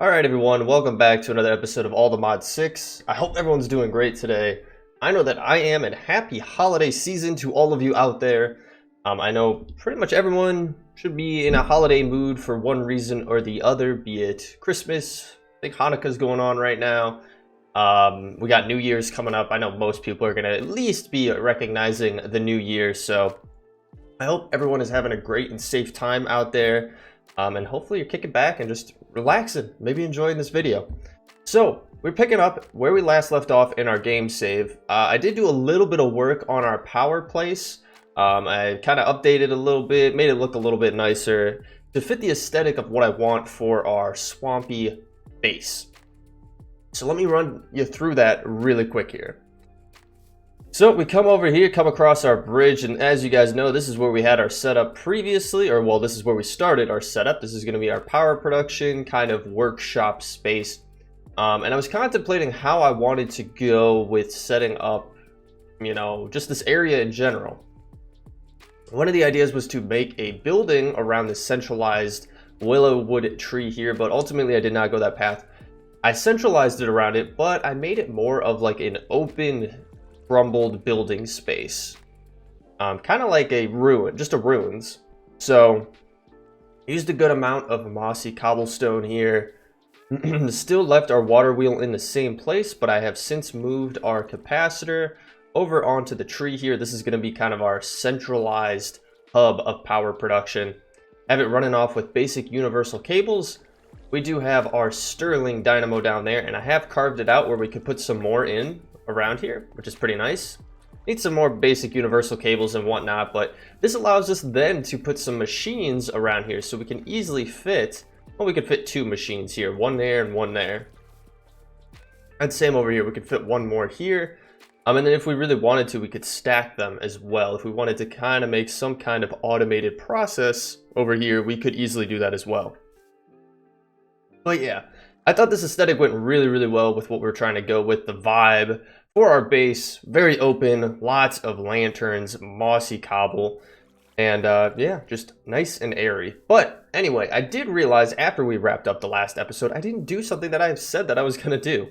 Alright everyone, welcome back to another episode of All the Mod 6. I hope everyone's doing great today. I know that I am, and happy holiday season to all of you out there. I know pretty much everyone should be in a holiday mood for one reason or the other, be it Christmas. I think Hanukkah's going on right now. We got New Year's coming up. I know most people are going to at least be recognizing the New Year, so I hope everyone is having a great and safe time out there. And hopefully you're kicking back and just relaxing, maybe enjoying this video. So we're picking up where we last left off in our game save. I did do a little bit of work on our power place. I kind of updated a little bit, made it look a little bit nicer to fit the aesthetic of what I want for our swampy base. So let me run you through that really quick here. So we come over here, come across our bridge, and as you guys know, this is where we had our setup previously, or well, this is where we started our setup. This is going to be our power production kind of workshop space. And I was contemplating how I wanted to go with setting up, just this area in general. One of the ideas was to make a building around this centralized willow wood tree here, but ultimately I did not go that path. I centralized it around it, but I made it more of like an open crumbled building space, kind of like a ruin, just a ruins. So used a good amount of mossy cobblestone here. Still left our water wheel in the same place, but I have since moved our capacitor over onto the tree here. This is going to be kind of our centralized hub of power production. Have it running off with basic universal cables. We do have our Stirling dynamo down there, and I have carved it out where we could put some more in around here, which is pretty nice. Need some more basic universal cables and whatnot, but this allows us then to put some machines around here, so we can easily fit, well, we could fit two machines here, one there and one there. And same over here, we could fit one more here. And then if we really wanted to, we could stack them as well. If we wanted to kind of make some kind of automated process over here, we could easily do that as well. But yeah, I thought this aesthetic went really, really well with what we're trying to go with, the vibe for our base. Very open, lots of lanterns, mossy cobble, and yeah, just nice and airy. But anyway, I did realize after we wrapped up the last episode, I didn't do something that I said that I was going to do.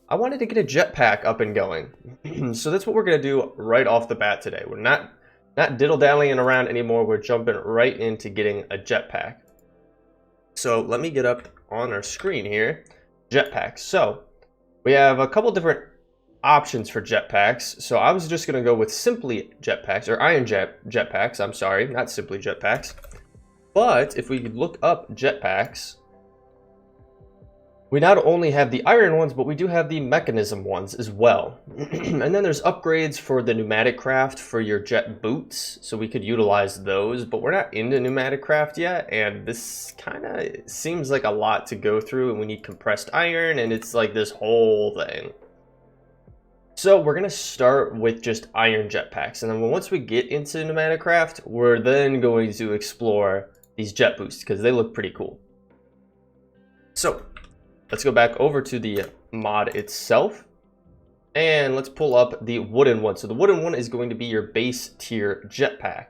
I wanted to get a jetpack up and going. So that's what we're going to do right off the bat today. We're not diddle-dallying around anymore. We're jumping right into getting a jetpack. So let me get up on our screen here, jetpacks. So we have a couple different options for jetpacks. So I was just going to go with simply jetpacks, or iron jetpacks. I'm sorry, not simply jetpacks. But if we could look up jetpacks, we not only have the iron ones, but we do have the mechanism ones as well. And then there's upgrades for the pneumatic craft for your jet boots, so we could utilize those, but we're not into pneumatic craft yet, and this kind of seems like a lot to go through, and we need compressed iron, and it's like this whole thing. So we're going to start with just iron jetpacks, and then once we get into pneumatic craft, we're then going to explore these jet boots, because they look pretty cool. So let's go back over to the mod itself, and let's pull up the wooden one. So the wooden one is going to be your base tier jetpack.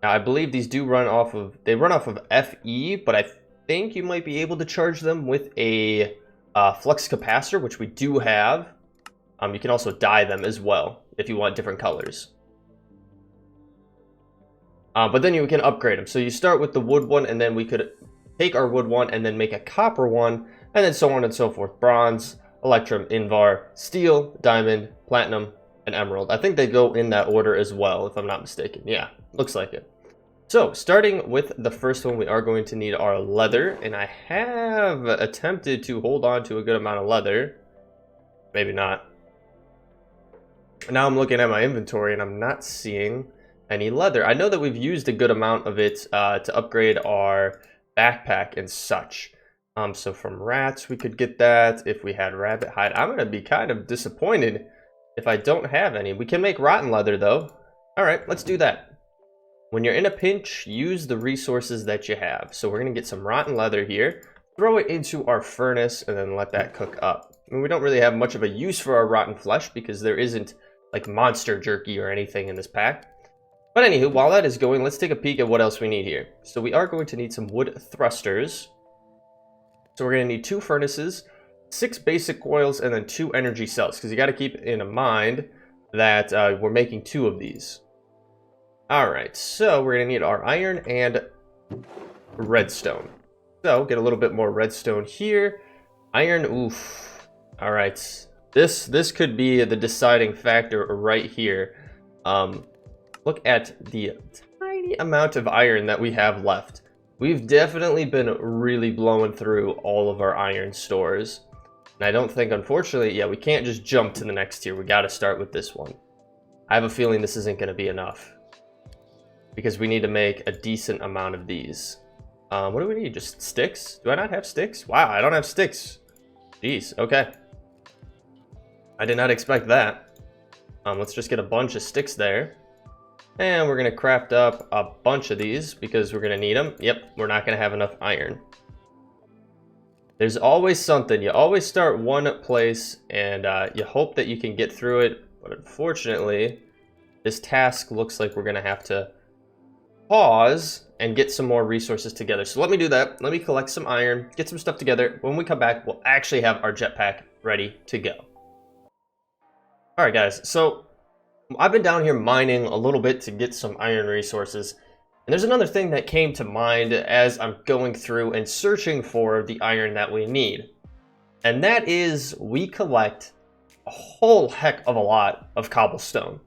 Now I believe these do run off of, FE, but I think you might be able to charge them with a flux capacitor, which we do have. You can also dye them as well if you want different colors. But then you can upgrade them. So you start with the wood one, and then we could take our wood one and then make a copper one, and then so on and so forth. Bronze, electrum, invar, steel, diamond, platinum, and emerald. I think they go in that order as well, if I'm not mistaken. Yeah, looks like it. So starting with the first one, we are going to need our leather, and I have attempted to hold on to a good amount of leather. Maybe not. Now I'm looking at my inventory and I'm not seeing any leather. I know that we've used a good amount of it to upgrade our backpack and such. So from rats, we could get that if we had rabbit hide. I'm going to be kind of disappointed if I don't have any. We can make rotten leather, though. All right, let's do that. When you're in a pinch, use the resources that you have. So we're going to get some rotten leather here, throw it into our furnace, and then let that cook up. I mean, we don't really have much of a use for our rotten flesh because there isn't like monster jerky or anything in this pack. But anywho, while that is going, let's take a peek at what else we need here. So we are going to need some wood thrusters. So we're going to need 2 furnaces, 6 basic coils, and then 2 energy cells, because you got to keep in mind that we're making 2 of these. Alright, so we're going to need our iron and redstone. So get a little bit more redstone here. Iron, oof. Alright, this could be the deciding factor right here. Look at the tiny amount of iron that we have left. We've definitely been really blowing through all of our iron stores. And I don't think, unfortunately, yeah, we can't just jump to the next tier. We got to start with this one. I have a feeling this isn't going to be enough, because we need to make a decent amount of these. What do we need? Just sticks? Do I not have sticks? Wow, I don't have sticks. Jeez, okay. I did not expect that. Let's just get a bunch of sticks there. And we're going to craft up a bunch of these because we're going to need them. Yep, we're not going to have enough iron. There's always something. You always start one place and you hope that you can get through it. But unfortunately, this task looks like we're going to have to pause and get some more resources together. So let me do that. Let me collect some iron, get some stuff together. When we come back, we'll actually have our jetpack ready to go. All right, guys. So I've been down here mining a little bit to get some iron resources. And there's another thing that came to mind as I'm going through and searching for the iron that we need. And that is we collect a whole heck of a lot of cobblestone.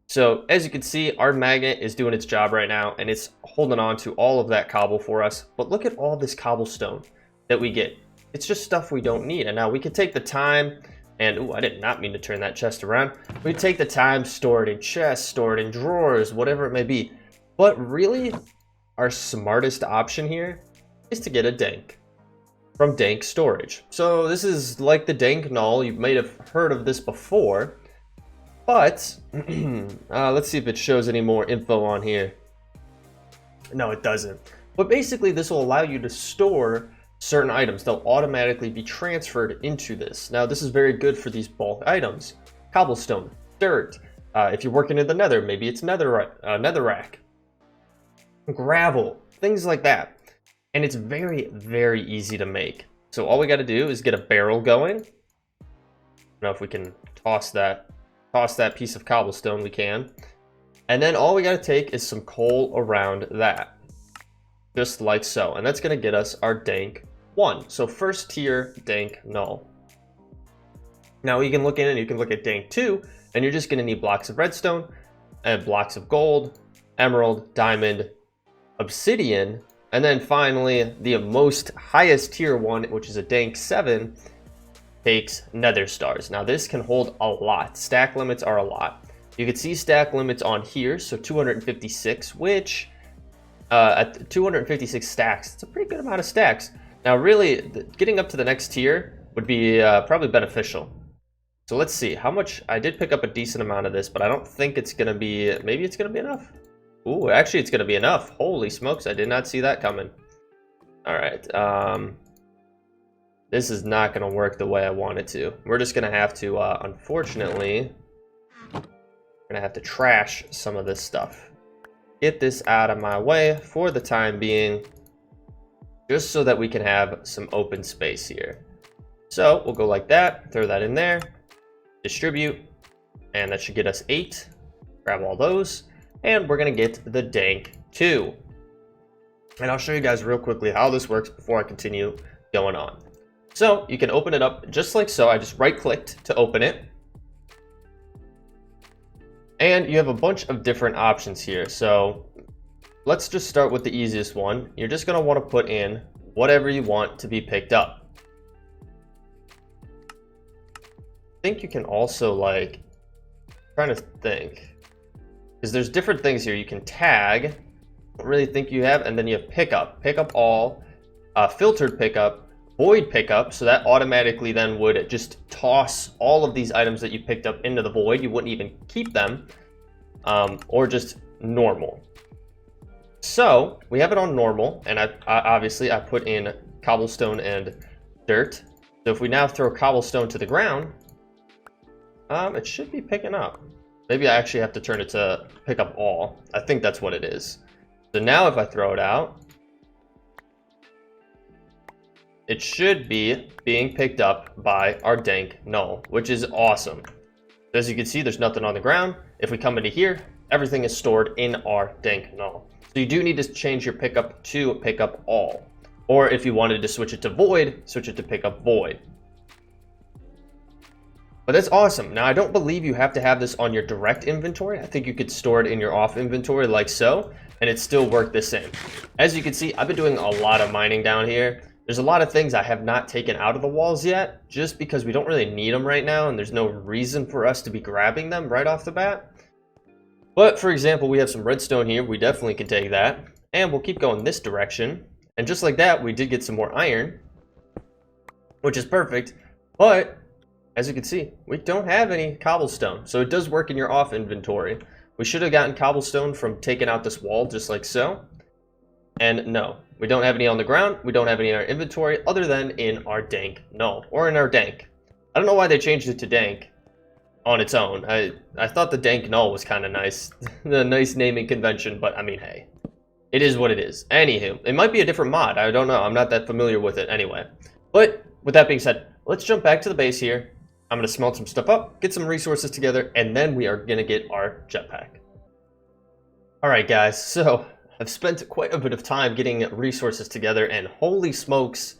So as you can see, our magnet is doing its job right now and it's holding on to all of that cobble for us. But look at all this cobblestone that we get. It's just stuff we don't need. And now we can take the time and, ooh, I did not mean to turn that chest around. We take the time, store it in chests, store it in drawers, whatever it may be. But really, our smartest option here is to get a Dank from Dank Storage. So this is like the Dank null. You may have heard of this before. But let's see if it shows any more info on here. No, it doesn't. But basically, this will allow you to store certain items. They'll automatically be transferred into this. Now, this is very good for these bulk items. Cobblestone, dirt. If you're working in the nether, maybe it's netherrack. Gravel, things like that. And it's very, very easy to make. So all we got to do is get a barrel going. Now, if we can toss that piece of cobblestone, we can. And then all we got to take is some coal around that. Just like so. And that's going to get us our Dank 1. So first tier Dank null. Now you can look in and you can look at Dank 2, and you're just going to need blocks of redstone and blocks of gold, emerald, diamond, obsidian, and then finally the most highest tier one, which is a Dank 7, takes nether stars. Now this can hold a lot. Stack limits are a lot. You can see stack limits on here, so 256, which at 256 stacks, it's a pretty good amount of stacks. Now really, getting up to the next tier would be probably beneficial. So let's see how much. I did pick up a decent amount of this, but I don't think it's gonna be, maybe it's gonna be enough. Ooh, actually it's gonna be enough. Holy smokes, I did not see that coming. All right, this is not gonna work the way I want it to. We're just gonna have to, unfortunately, we're gonna have to trash some of this stuff. Get this out of my way for the time being, just so that we can have some open space here. So we'll go like that, throw that in there, distribute, and that should get us 8. Grab all those, and we're gonna get the Dank 2. And I'll show you guys real quickly how this works before I continue going on. So you can open it up just like so. I just right clicked to open it. And you have a bunch of different options here. So let's just start with the easiest one. You're just gonna wanna put in whatever you want to be picked up. I think you can also, like, I'm trying to think, because there's different things here. You can tag, I don't really think you have, and then you have pickup all, filtered pickup, void pickup, so that automatically then would just toss all of these items that you picked up into the void. You wouldn't even keep them, or just normal. So we have it on normal, and I obviously I put in cobblestone and dirt. So if we now throw cobblestone to the ground, it should be picking up. Maybe I actually have to turn it to pick up all. I think that's what it is. So now if I throw it out, it should be being picked up by our Dank null, which is awesome. As you can see, there's nothing on the ground. If we come into here, everything is stored in our Dank null. So you do need to change your pickup to pickup all. Or if you wanted to switch it to void, switch it to pickup void. But that's awesome. Now, I don't believe you have to have this on your direct inventory. I think you could store it in your off inventory like so, and it still work the same. As you can see, I've been doing a lot of mining down here. There's a lot of things I have not taken out of the walls yet, just because we don't really need them right now, and there's no reason for us to be grabbing them right off the bat. But, for example, we have some redstone here. We definitely can take that, and we'll keep going this direction. And just like that, we did get some more iron, which is perfect. But, as you can see, we don't have any cobblestone, so it does work in your off inventory. We should have gotten cobblestone from taking out this wall, just like so. And no, we don't have any on the ground. We don't have any in our inventory other than in our Dank null, or in our Dank. I don't know why they changed it to Dank on its own. I thought the Dank null was kind of nice, the nice naming convention, but I mean, hey, it is what it is. Anywho, it might be a different mod. I don't know. I'm not that familiar with it anyway. But with that being said, let's jump back to the base here. I'm going to smelt some stuff up, get some resources together, and then we are going to get our jetpack. Alright guys, so I've spent quite a bit of time getting resources together, and holy smokes,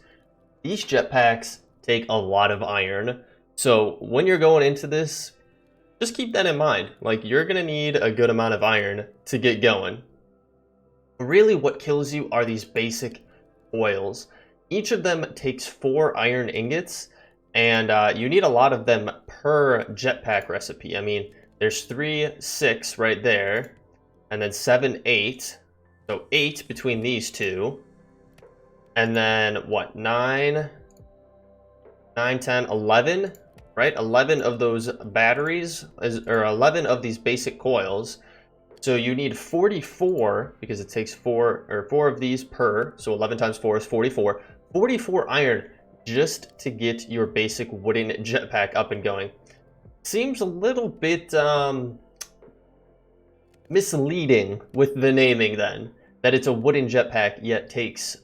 these jetpacks take a lot of iron. So when you're going into this, just keep that in mind. Like, you're going to need a good amount of iron to get going. Really what kills you are these basic oils. Each of them takes 4 iron ingots, and you need a lot of them per jetpack recipe. I mean, there's 3, 6 right there, and then 7, 8. So 8 between these two. And then, what, 9, 10, 11, right? 11 of those batteries, or 11 of these basic coils. So you need 44, because it takes 4 of these per, so 11 times 4 is 44. 44 iron just to get your basic wooden jetpack up and going. Seems a little bit misleading with the naming then, that it's a wooden jetpack yet takes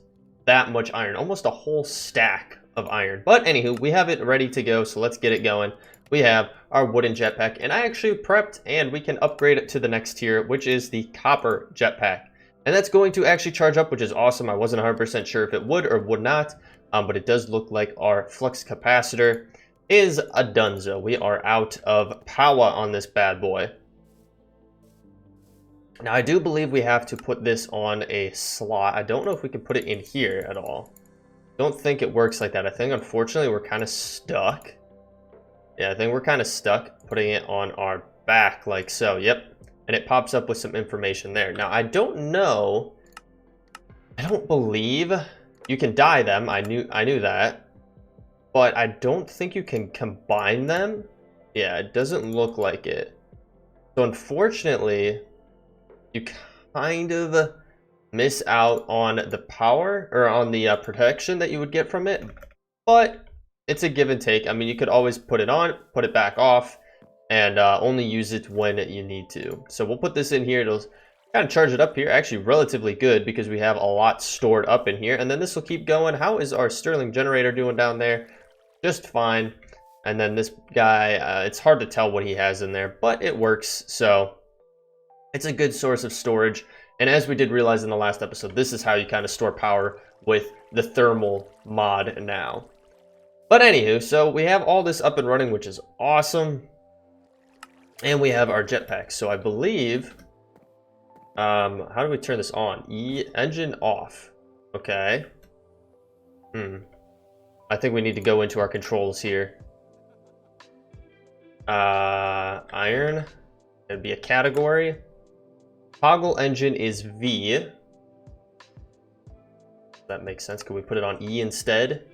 that much iron, almost a whole stack of iron. But anywho, we have it ready to go, so let's get it going. We have our wooden jetpack, and I actually prepped, and we can upgrade it to the next tier, which is the copper jetpack. And that's going to actually charge up, which is awesome. I wasn't 100% sure if it would or would not, but it does look like our flux capacitor is a dunzo. We are out of power on this bad boy. Now, I do believe we have to put this on a slot. I don't know if we can put it in here at all. Don't think it works like that. I think, unfortunately, we're kind of stuck. Yeah, I think we're kind of stuck putting it on our back like so. Yep. And it pops up with some information there. Now, I don't know. I don't believe you can dye them. I knew that. But I don't think you can combine them. Yeah, it doesn't look like it. So, unfortunately, you kind of miss out on the power, or on the protection that you would get from it. But it's a give and take. I mean, you could always put it on, put it back off, and only use it when you need to. So we'll put this in here. It'll kind of charge it up here. Actually, relatively good, because we have a lot stored up in here. And then this will keep going. How is our Stirling generator doing down there? Just fine. And then this guy, it's hard to tell what he has in there, but it works. So it's a good source of storage. And as we did realize in the last episode, this is how you kind of store power with the thermal mod now. But anywho, so we have all this up and running, which is awesome. And we have our jetpack. So I believe, how do we turn this on? Engine off. Okay. I think we need to go into our controls here. Iron. It'd be a category. Toggle engine is V. That makes sense. Can we put it on E instead?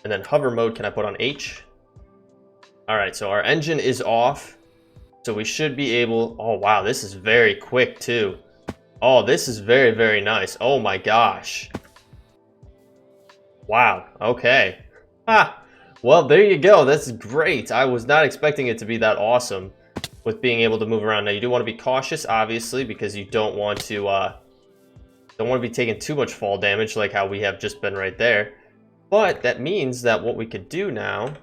And then hover mode, can I put on H? Alright, so our engine is off. So we should be able... Oh, wow, this is very quick, too. Oh, this is very, very nice. Oh, my gosh. Wow, okay. Ah, well, there you go. That's great. I was not expecting it to be that awesome with being able to move around. Now, you do want to be cautious, obviously, because you don't want to be taking too much fall damage like how we have just been right there. But that means that what we could do now,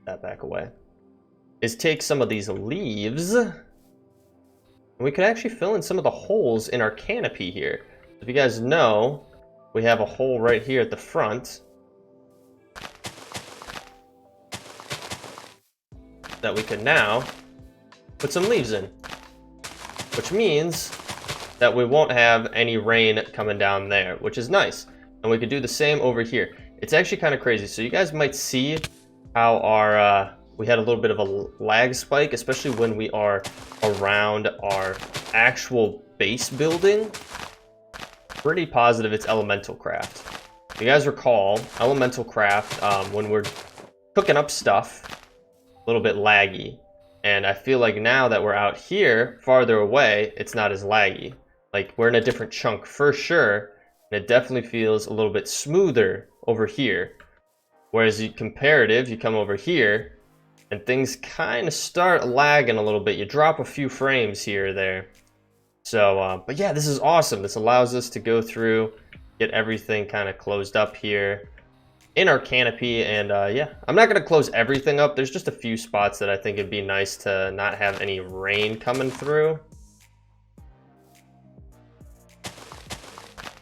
that back away, is take some of these leaves, and we could actually fill in some of the holes in our canopy here. If you guys know, we have a hole right here at the front that we can now put some leaves in, which means that we won't have any rain coming down there, which is nice. And we could do the same over here. It's actually kind of crazy. So you guys might see how our we had a little bit of a lag spike, especially when we are around our actual base building. Pretty positive it's elemental craft. If you guys recall, elemental craft, when we're cooking up stuff, a little bit laggy. And I feel like now that we're out here, farther away, it's not as laggy. Like, we're in a different chunk for sure, and it definitely feels a little bit smoother over here. Whereas comparative, you come over here, and things kind of start lagging a little bit. You drop a few frames here or there. So, but yeah, this is awesome. This allows us to go through, get everything kind of closed up here in our canopy, and yeah, I'm not going to close everything up. There's just a few spots that I think it'd be nice to not have any rain coming through.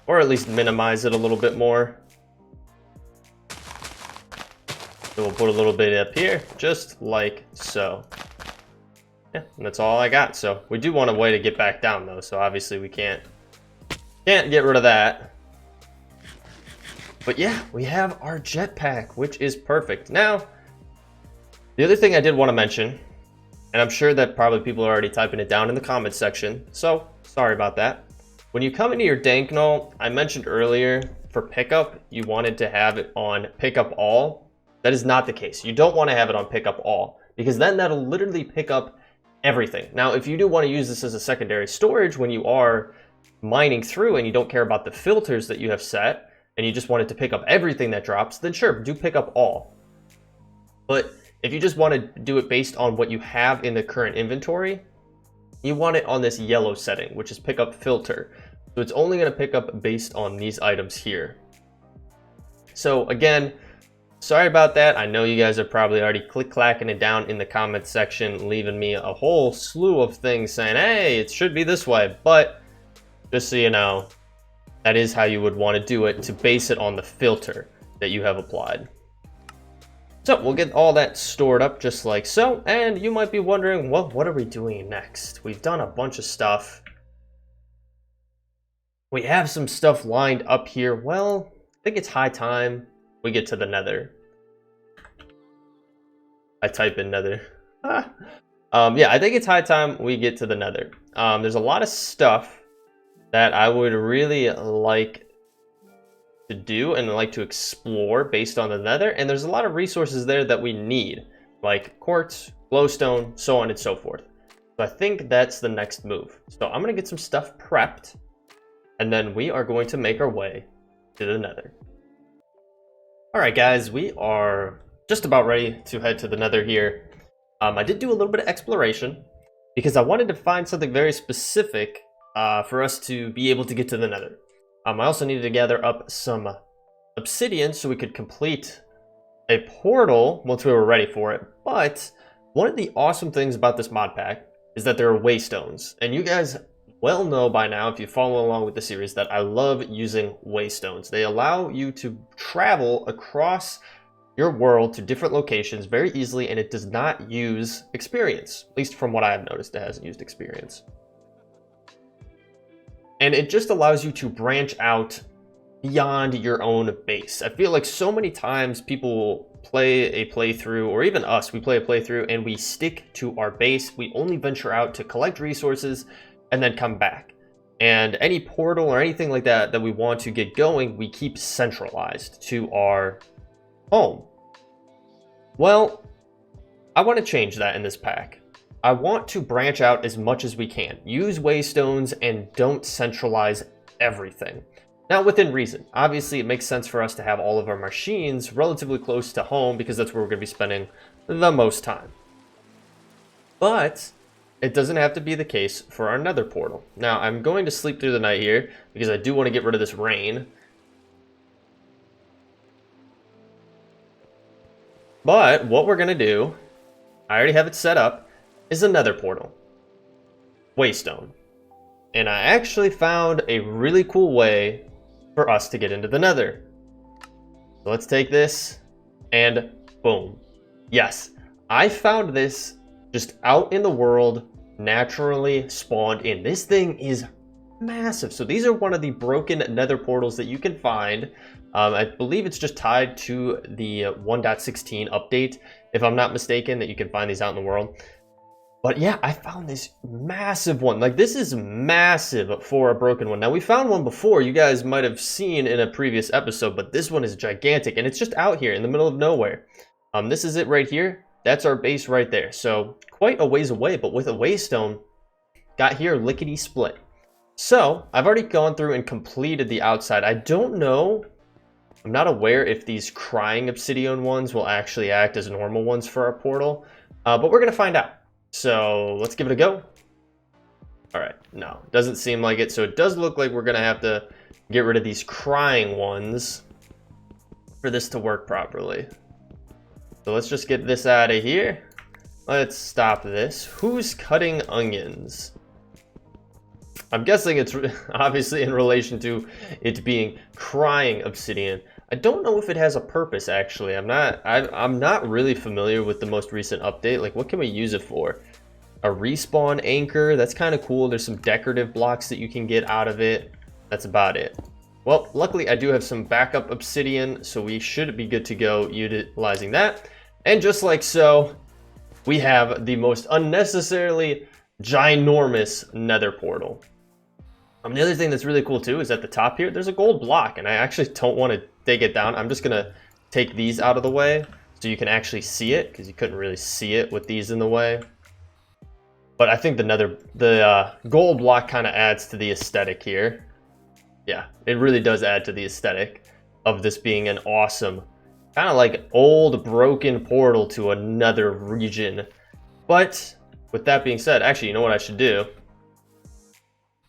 Or at least minimize it a little bit more. So we'll put a little bit up here, just like so. Yeah, and that's all I got. So we do want a way to get back down though, so obviously we can't get rid of that. But yeah, we have our jetpack, which is perfect. Now, the other thing I did want to mention, and I'm sure that probably people are already typing it down in the comments section, so sorry about that. When you come into your Dank, I mentioned earlier, for pickup, you wanted to have it on pickup all. That is not the case. You don't want to have it on pickup all, because then that'll literally pick up everything. Now, if you do want to use this as a secondary storage when you are mining through and you don't care about the filters that you have set, and you just want it to pick up everything that drops, then sure, do pick up all. But if you just want to do it based on what you have in the current inventory, you want it on this yellow setting, which is pick up filter. So it's only going to pick up based on these items here. So again, sorry about that. I know you guys are probably already click-clacking it down in the comments section, leaving me a whole slew of things saying, hey, it should be this way. But just so you know, that is how you would want to do it, to base it on the filter that you have applied. So we'll get all that stored up just like so, and you might be wondering, well, what are we doing next? We've done a bunch of stuff. We have some stuff lined up here. Well, I think it's high time we get to the Nether. I type in Nether. Yeah, I think it's high time we get to the Nether. There's a lot of stuff that I would really like to do and like to explore based on the Nether, and there's a lot of resources there that we need, like quartz, glowstone, so on and so forth. So I think that's the next move. So I'm gonna get some stuff prepped, and then we are going to make our way to the Nether. All right, guys, we are just about ready to head to the Nether here. I did do a little bit of exploration because I wanted to find something very specific for us to be able to get to the Nether. I also needed to gather up some obsidian so we could complete a portal once we were ready for it. But one of the awesome things about this mod pack is that there are waystones. And you guys well know by now, if you follow along with the series, that I love using waystones. They allow you to travel across your world to different locations very easily, and it does not use experience. At least from what I have noticed, it hasn't used experience. And it just allows you to branch out beyond your own base. I feel like so many times people will play a playthrough, or even us, we play a playthrough and we stick to our base. We only venture out to collect resources and then come back. And any portal or anything like that that we want to get going, we keep centralized to our home. Well, I want to change that in this pack. I want to branch out as much as we can. Use waystones and don't centralize everything. Now, within reason. Obviously, it makes sense for us to have all of our machines relatively close to home because that's where we're going to be spending the most time. But it doesn't have to be the case for our Nether portal. Now, I'm going to sleep through the night here because I do want to get rid of this rain. But what we're going to do, I already have it set up, is another portal. Waystone. And I actually found a really cool way for us to get into the Nether. So let's take this and boom. Yes, I found this just out in the world, naturally spawned in. This thing is massive. So these are one of the broken Nether portals that you can find. I believe it's just tied to the 1.16 update, if I'm not mistaken, that you can find these out in the world. But yeah, I found this massive one. Like, this is massive for a broken one. Now, we found one before, you guys might have seen in a previous episode, but this one is gigantic, and it's just out here in the middle of nowhere. This is it right here. That's our base right there. So, quite a ways away, but with a waystone, got here lickety-split. So, I've already gone through and completed the outside. I don't know, I'm not aware if these crying obsidian ones will actually act as normal ones for our portal, but we're going to find out. So let's give it a go. All right, no, doesn't seem like it. So it does look like we're gonna have to get rid of these crying ones for this to work properly. So let's just get this out of here. Let's stop this. Who's cutting onions? I'm guessing it's obviously in relation to it being crying obsidian. I don't know if it has a purpose, actually. I'm not really familiar with the most recent update. Like, what can we use it for? A respawn anchor? That's kind of cool. There's some decorative blocks that you can get out of it. That's about it. Well, luckily I do have some backup obsidian, so we should be good to go utilizing that. And just like so, we have the most unnecessarily ginormous Nether portal. The other thing that's really cool too is at the top here, there's a gold block, and I actually don't want to dig it down. I'm just gonna take these out of the way so you can actually see it, because you couldn't really see it with these in the way. But I think the gold block kind of adds to the aesthetic here. Yeah, it really does add to the aesthetic of this being an awesome, kind of like old broken portal to another region. But with that being said, actually, you know what I should do?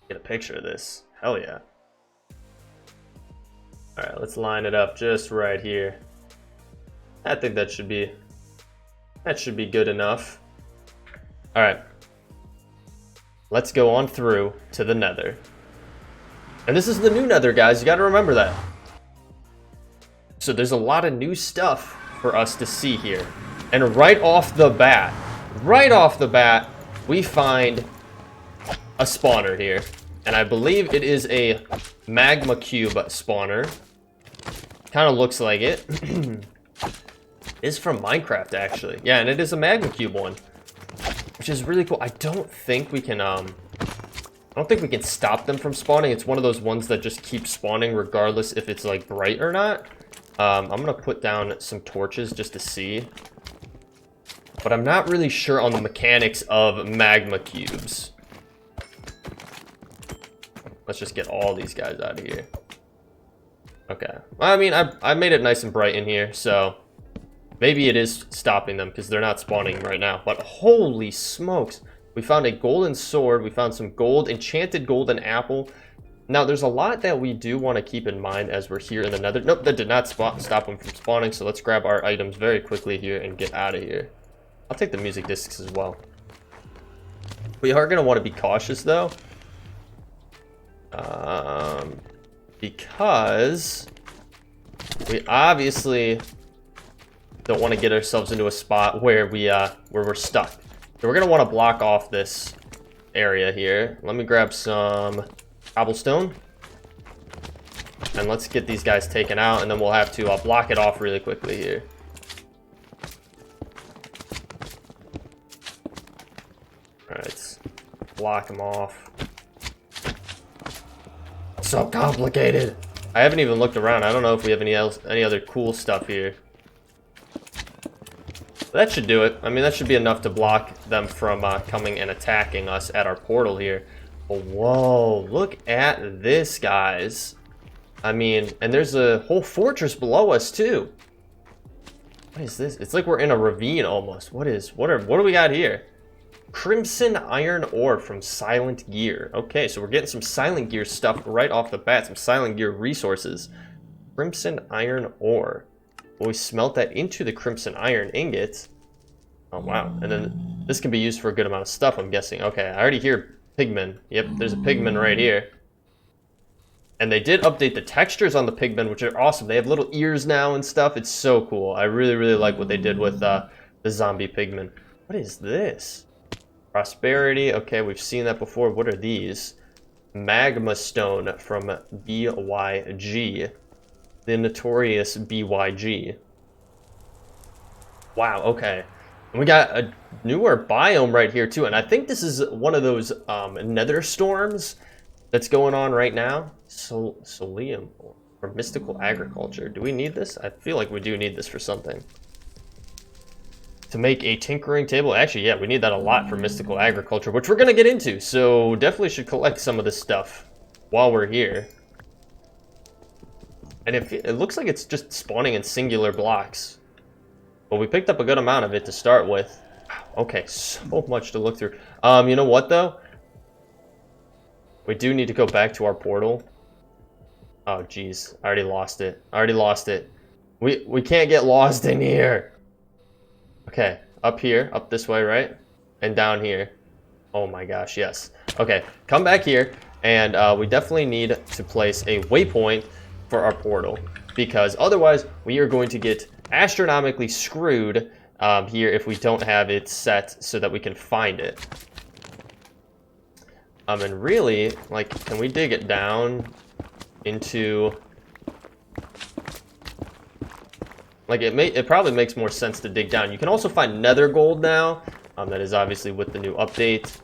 Get a picture of this. Hell yeah. All right, let's line it up just right here. I think that should be good enough. All right, let's go on through to the Nether. And this is the new Nether, guys. You got to remember that. So there's a lot of new stuff for us to see here. And right off the bat, we find a spawner here. And I believe it is a magma cube spawner. Kind of looks like it. It's from Minecraft, actually. Yeah, and it is a magma cube one, which is really cool. I don't think we can stop them from spawning. It's one of those ones that just keep spawning regardless if it's like bright or not. I'm gonna put down some torches just to see, but I'm not really sure on the mechanics of magma cubes. Let's just get all these guys out of here. Okay. I mean, I made it nice and bright in here, so maybe it is stopping them because they're not spawning right now. But holy smokes. We found a golden sword. We found some gold, enchanted golden apple. Now, there's a lot that we do want to keep in mind as we're here in the Nether. Nope, that did not stop them from spawning, so let's grab our items very quickly here and get out of here. I'll take the music discs as well. We are going to want to be cautious, though. Because we obviously don't want to get ourselves into a spot where we're stuck. So we're going to want to block off this area here. Let me grab some cobblestone. And let's get these guys taken out, and then we'll have to block it off really quickly here. Alright, let's block them off. So complicated. I haven't even looked around. I don't know if we have any other cool stuff here. That should do it. I mean, that should be enough to block them from coming and attacking us at our portal here. But whoa, look at this, guys. I mean, and there's a whole fortress below us too. What is this? It's like we're in a ravine almost. What do we got here? Crimson iron ore from Silent Gear. Okay, so we're getting some Silent Gear stuff right off the bat. Some Silent Gear resources. Crimson iron ore. we smelt that into the crimson iron ingot. Oh, wow. And then this can be used for a good amount of stuff, I'm guessing. Okay, I already hear pigmen. Yep, there's a pigman right here. And they did update the textures on the pigmen, which are awesome. They have little ears now and stuff. It's so cool. I really, really like what they did with the zombie pigmen. What is this? Prosperity. Okay, we've seen that before. What are these? Magma stone from BYG. The notorious BYG. Wow, okay. And we got a newer biome right here too, and I think this is one of those nether storms that's going on right now. Solium for mystical agriculture. Do we need this? I feel like we do need this for something. To make a tinkering table. Actually, yeah, we need that a lot for mystical agriculture, which we're gonna get into. So definitely should collect some of this stuff while we're here. And it looks like it's just spawning in singular blocks. But we picked up a good amount of it to start with. Okay, so much to look through. You know what though? We do need to go back to our portal. Oh geez, I already lost it. I already lost it. We can't get lost in here. Okay, up here, up this way, right? And down here. Oh my gosh, yes. Okay, come back here, and we definitely need to place a waypoint for our portal, because otherwise we are going to get astronomically screwed here if we don't have it set so that we can find it. And really, like, can we dig it down into... Like, it probably makes more sense to dig down. You can also find nether gold now. That is obviously with the new update.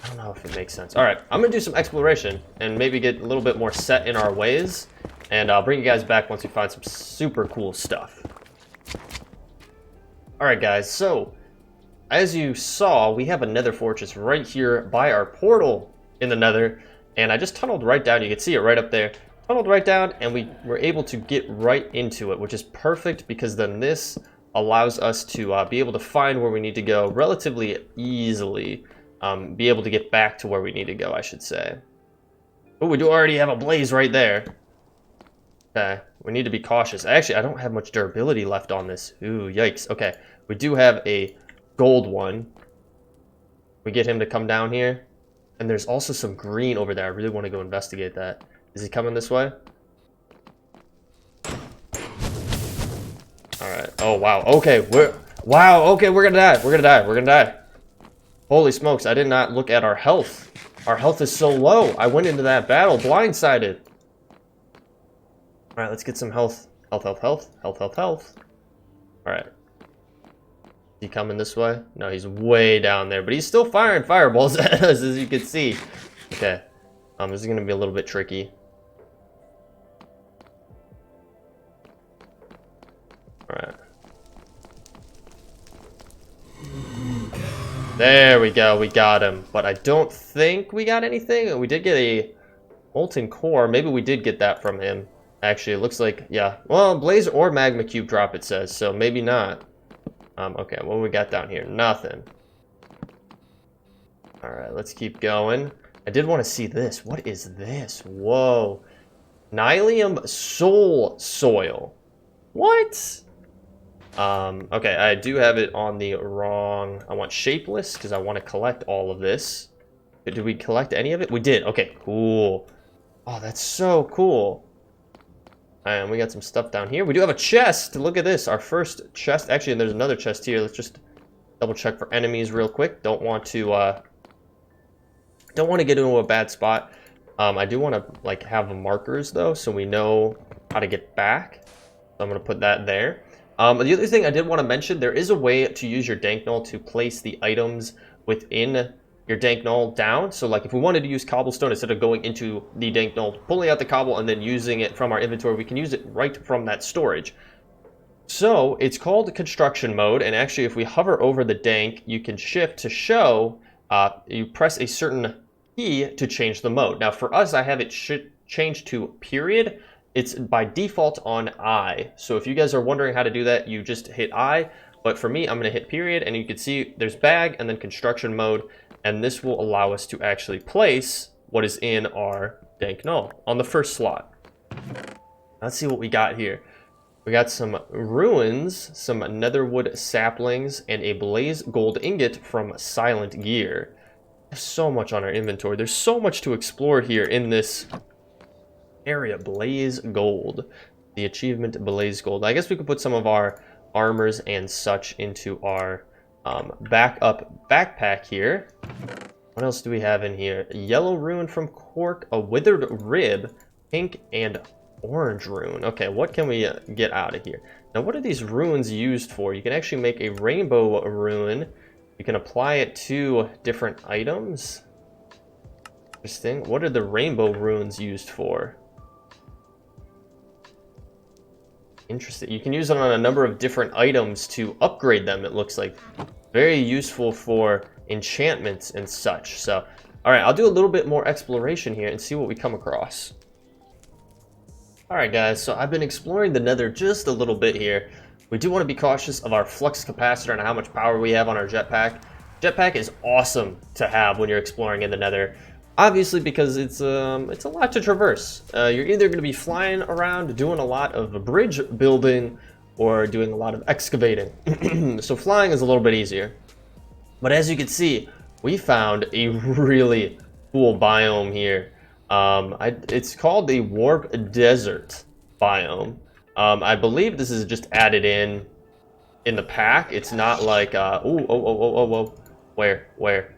I don't know if it makes sense. All right, I'm going to do some exploration and maybe get a little bit more set in our ways. And I'll bring you guys back once we find some super cool stuff. All right, guys. So, as you saw, we have a nether fortress right here by our portal in the nether. And I just tunneled right down. You can see it right up there. Tunneled right down, and we were able to get right into it, which is perfect because then this allows us to be able to find where we need to go relatively easily. Be able to get back to where we need to go, I should say. Oh, we do already have a blaze right there. Okay, we need to be cautious. Actually, I don't have much durability left on this. Ooh, yikes. Okay, we do have a gold one. We get him to come down here. And there's also some green over there. I really want to go investigate that. Is he coming this way? Alright. Oh, wow. Okay, wow, okay, we're gonna die. We're gonna die. We're gonna die. Holy smokes, I did not look at our health. Our health is so low. I went into that battle blindsided. Alright, let's get some health. Health, health, health. Health, health, health. Alright. Is he coming this way? No, he's way down there, but he's still firing fireballs at us, as you can see. Okay. This is gonna be a little bit tricky. Alright. There we go, we got him. But I don't think we got anything. We did get a molten core. Maybe we did get that from him. Actually, it looks like, yeah. Well, blaze or magma cube drop, it says, so maybe not. Okay, what do we got down here? Nothing. Alright, let's keep going. I did want to see this. What is this? Whoa. Nylium soul soil. What? Okay, I do have it on the wrong... I want shapeless because I want to collect all of this. Did we collect any of it? We did. Okay, cool. Oh, that's so cool. And we got some stuff down here. We do have a chest. Look at this. Our first chest. Actually, there's another chest here. Let's just double check for enemies real quick. Don't want to get into a bad spot. I do want to like have markers though, so we know how to get back. So I'm going to put that there. The other thing I did want to mention, there is a way to use your dank knoll to place the items within your dank knoll down. So like if we wanted to use cobblestone, instead of going into the dank knoll, pulling out the cobble and then using it from our inventory, we can use it right from that storage. So it's called construction mode, and actually if we hover over the dank, you can shift to show, you press a certain key to change the mode. Now for us, I have it changed to period. It's by default on I. So if you guys are wondering how to do that, you just hit I. But for me, I'm going to hit period, and you can see there's bag and then construction mode. And this will allow us to actually place what is in our dank knoll on the first slot. Let's see what we got here. We got some ruins, some netherwood saplings, and a blaze gold ingot from Silent Gear. There's so much on our inventory. There's so much to explore here in this area. Blaze gold. The achievement blaze gold. I guess we could put some of our armors and such into our backup backpack here. What else do we have in here? A yellow rune from Cork, a withered rib, pink, and orange rune. Okay, what can we get out of here? Now, what are these runes used for? You can actually make a rainbow rune. You can apply it to different items. Interesting. What are the rainbow runes used for? Interesting. You can use it on a number of different items to upgrade them, it looks like. Very useful for enchantments and such. So, alright, I'll do a little bit more exploration here and see what we come across. Alright guys, so I've been exploring the Nether just a little bit here. We do want to be cautious of our flux capacitor and how much power we have on our jetpack. Jetpack is awesome to have when you're exploring in the Nether. Obviously because it's a lot to traverse. You're either going to be flying around doing a lot of bridge building or doing a lot of excavating. So flying is a little bit easier. But as you can see, we found a really cool biome here. It's called the Warp Desert biome. I believe this is just added in the pack. It's not like oh. Where?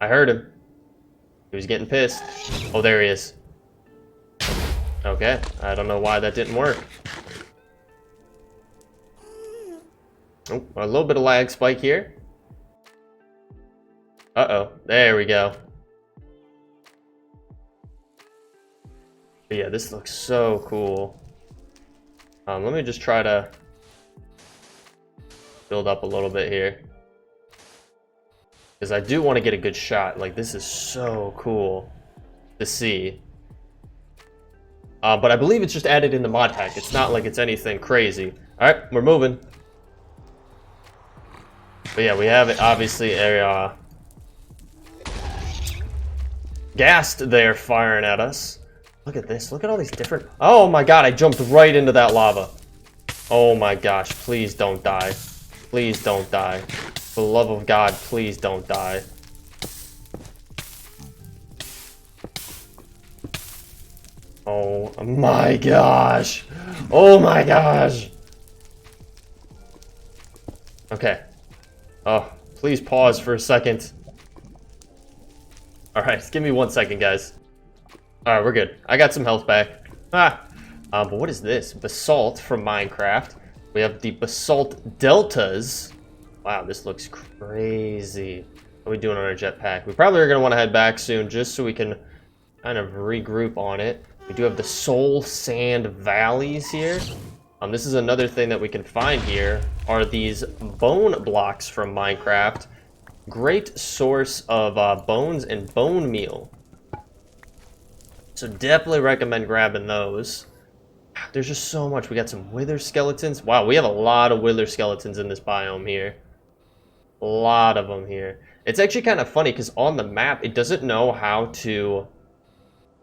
I heard him. He was getting pissed. Oh, there he is. Okay, I don't know why that didn't work. Oh, a little bit of lag spike here. Uh-oh, there we go. But yeah, this looks so cool. Let me just try to build up a little bit here. Because I do want to get a good shot. Like, this is so cool to see. But I believe it's just added in the mod pack. It's not like it's anything crazy. Alright, we're moving. But yeah, we have obviously a ghast there firing at us. Look at this. Look at all these different... Oh my god, I jumped right into that lava. Oh my gosh, please don't die. Please don't die. For the love of God, please don't die. Oh my gosh. Oh my gosh. Okay. Oh, please pause for a second. Alright, give me 1 second, guys. Alright, we're good. I got some health back. But what is this? Basalt from Minecraft. We have the basalt deltas. Wow, this looks crazy. What are we doing on our jetpack? We probably are going to want to head back soon just so we can kind of regroup on it. We do have the soul sand valleys here. This is another thing that we can find here are these bone blocks from Minecraft. Great source of bones and bone meal. So definitely recommend grabbing those. There's just so much. We got some wither skeletons. Wow, we have a lot of wither skeletons in this biome here. A lot of them here. It's actually kind of funny because on the map, it doesn't know how to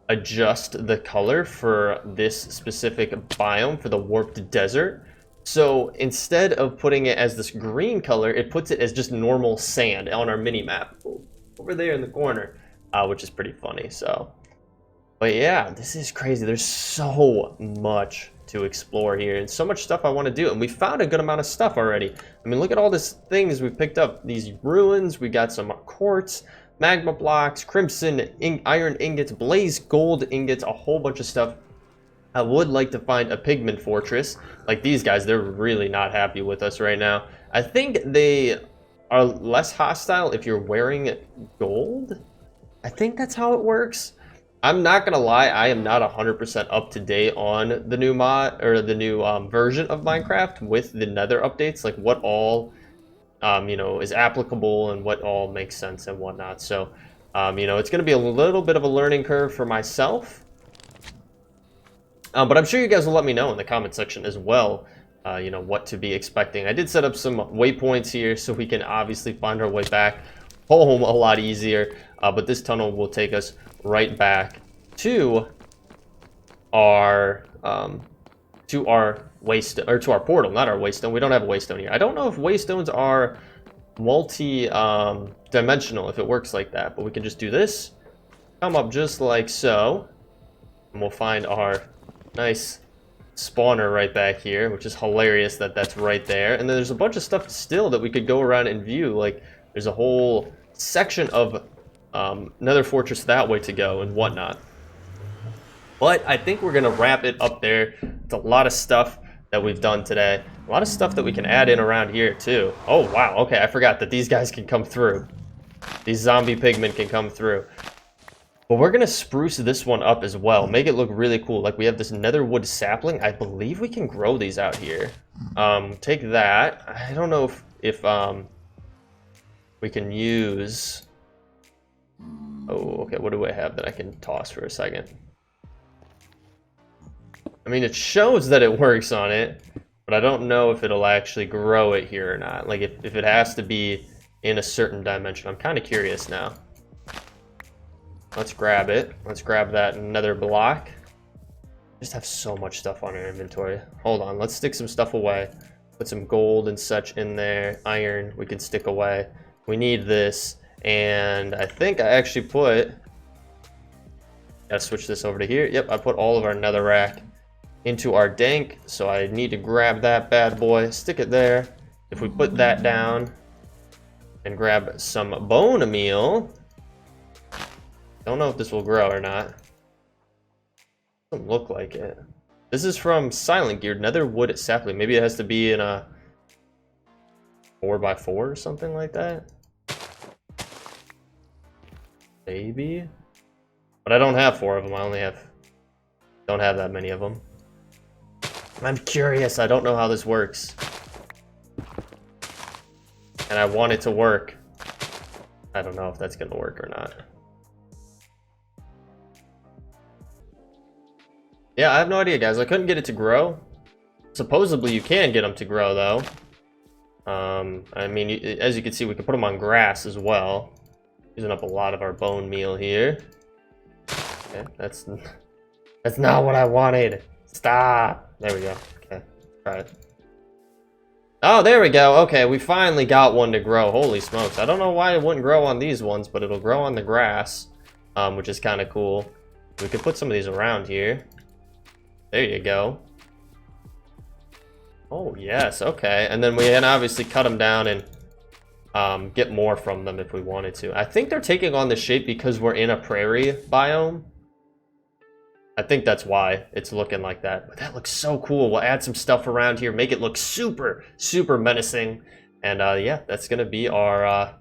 adjust the color for this specific biome for the warped desert. So instead of putting it as this green color, it puts it as just normal sand on our mini map over there in the corner, which is pretty funny. So, but yeah, this is crazy. There's so much to explore here and so much stuff I want to do, and we found a good amount of stuff already. I mean, look at all these things we picked up. These ruins, we got some quartz, magma blocks, crimson iron ingots, blaze gold ingots, a whole bunch of stuff. I would like to find a pigment fortress. Like these guys, they're really not happy with us right now. I think they are less hostile if you're wearing gold. I think that's how it works. I'm not gonna lie, I am not 100% up to date on the new mod or the new version of Minecraft with the Nether updates, like what all you know, is applicable and what all makes sense and whatnot. So you know, it's gonna be a little bit of a learning curve for myself. But I'm sure you guys will let me know in the comment section as well, you know, what to be expecting. I did set up some waypoints here so we can obviously find our way back home a lot easier. But this tunnel will take us right back to our to our or to our portal, not our waystone. We don't have a waystone here. I don't know if waystones are multi-dimensional, if it works like that, but we can just do this, come up just like so, and we'll find our nice spawner right back here, which is hilarious that that's right there. And then there's a bunch of stuff still that we could go around and view. Like there's a whole section of Nether Fortress that way to go and whatnot. But I think we're gonna wrap it up there. It's a lot of stuff that we've done today. A lot of stuff that we can add in around here too. Oh wow, okay, I forgot that these guys can come through. These zombie pigmen can come through. But we're gonna spruce this one up as well, make it look really cool. Like we have this nether wood sapling. I believe we can grow these out here. Take that. I don't know if we can use. Oh, okay. What do I have that I can toss for a second? I mean, it shows that it works on it, but I don't know if it'll actually grow it here or not. Like if it has to be in a certain dimension. I'm kind of curious now. Let's grab it. Let's grab that nether block. Just have so much stuff on our inventory. Hold on, let's stick some stuff away. Put some gold and such in there. Iron we can stick away. We need this, and I think I actually put. Gotta switch this over to here. Yep, I put all of our netherrack into our dank, so I need to grab that bad boy, stick it there. If we put that down and grab some bone meal. Don't know if this will grow or not. Doesn't look like it. This is from Silent Gear, nether wood sapling. Maybe it has to be in a 4x4 or something like that. Maybe. But I don't have 4 of them. I only don't have that many of them. I'm curious. I don't know how this works. And I want it to work. I don't know if that's gonna work or not. Yeah, I have no idea, guys. I couldn't get it to grow. Supposedly you can get them to grow, though. I mean, as you can see, we can put them on grass as well. Using up a lot of our bone meal here. Okay, that's not what I wanted. Stop. There we go. Okay, try it. Oh, there we go. Okay, we finally got one to grow. Holy smokes. I don't know why it wouldn't grow on these ones, but it'll grow on the grass, which is kind of cool. We could put some of these around here. There you go. Oh, yes. Okay. And then we can obviously cut them down and get more from them if we wanted to. I think they're taking on the shape because we're in a prairie biome. I think that's why it's looking like that. But that looks so cool. We'll add some stuff around here, make it look super, super menacing. And yeah, that's gonna be our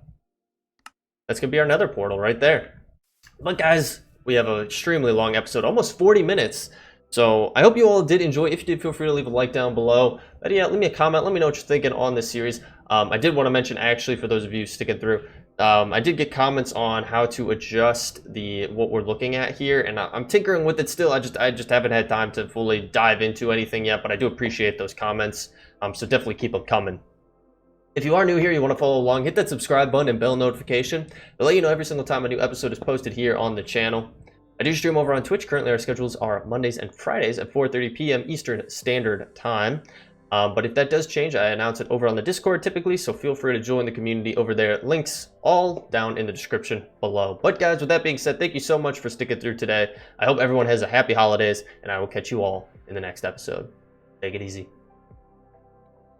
nether portal right there. But guys, we have an extremely long episode, almost 40 minutes. So I hope you all did enjoy. If you did, feel free to leave a like down below. But yeah, leave me a comment. Let me know what you're thinking on this series. I did want to mention, actually, for those of you sticking through, I did get comments on how to adjust what we're looking at here, and I'm tinkering with it still. I just haven't had time to fully dive into anything yet, but I do appreciate those comments. So definitely keep them coming. If you are new here, you want to follow along, hit that subscribe button and bell notification. It'll let you know every single time a new episode is posted here on the channel. I do stream over on Twitch. Currently, our schedules are Mondays and Fridays at 4:30 p.m. Eastern Standard Time. But if that does change, I announce it over on the Discord typically, so feel free to join the community over there. Links all down in the description below. But guys, with that being said, thank you so much for sticking through today. I hope everyone has a happy holidays, and I will catch you all in the next episode. Take it easy.